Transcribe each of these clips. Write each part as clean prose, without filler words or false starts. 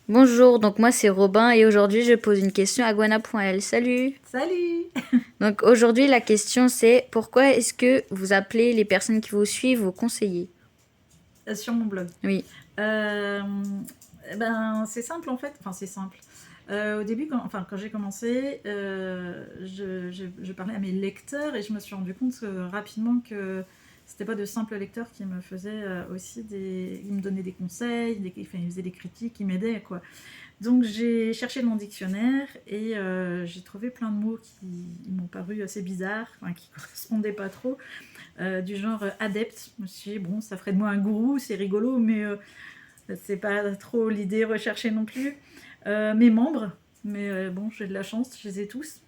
Bonjour, donc moi c'est Robin et aujourd'hui je pose une question à Gwana.l. Salut! Salut! Donc aujourd'hui la question c'est pourquoi est-ce que vous appelez les personnes qui vous suivent vos conseillers? Sur mon blog. Oui. Euh, c'est simple en fait. Enfin, c'est simple. Au début, quand j'ai commencé, je parlais à mes lecteurs et je me suis rendu compte rapidement que c'était pas de simples lecteurs qui me faisaient aussi des. Ils me donnaient des conseils, enfin, ils faisaient des critiques, ils m'aidaient quoi. Donc j'ai cherché dans mon dictionnaire et j'ai trouvé plein de mots qui m'ont paru assez bizarres, enfin, qui correspondaient pas trop. Du genre adepte. Je me suis dit, bon, ça ferait de moi un gourou, c'est rigolo, mais c'est pas trop l'idée recherchée non plus. Mes membres, mais bon, j'ai de la chance, je les ai tous.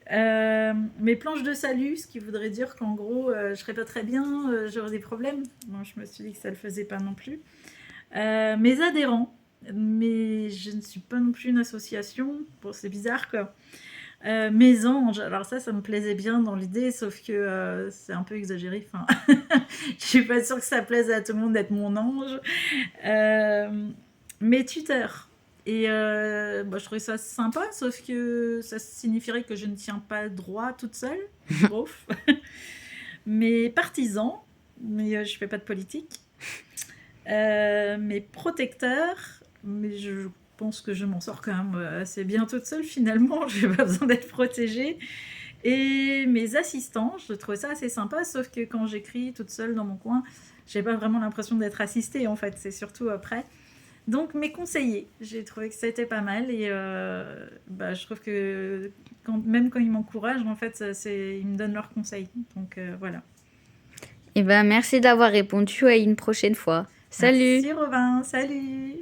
Mes planches de salut, ce qui voudrait dire qu'en gros, je serais pas très bien, j'aurais des problèmes. Bon, je me suis dit que ça le faisait pas non plus. Mes adhérents, mais je ne suis pas non plus une association. Bon, c'est bizarre quoi. Mes anges, alors ça me plaisait bien dans l'idée, sauf que c'est un peu exagéré. Enfin, je suis pas sûre que ça plaise à tout le monde d'être mon ange. Mes tuteurs. Et je trouvais ça sympa, sauf que ça signifierait que je ne tiens pas droit toute seule. Bof. Mes partisans, mais je fais pas de politique. Mes protecteurs, mais je pense que je m'en sors quand même assez bien toute seule finalement, j'ai pas besoin d'être protégée. Et mes assistants, je trouvais ça assez sympa, sauf que quand j'écris toute seule dans mon coin, j'ai pas vraiment l'impression d'être assistée en fait, c'est surtout après. Donc mes conseillers, j'ai trouvé que c'était pas mal et je trouve que même quand ils m'encouragent, en fait, ils me donnent leurs conseils. Donc voilà. Et ben merci d'avoir répondu à une prochaine fois. Salut! Merci Robin, salut!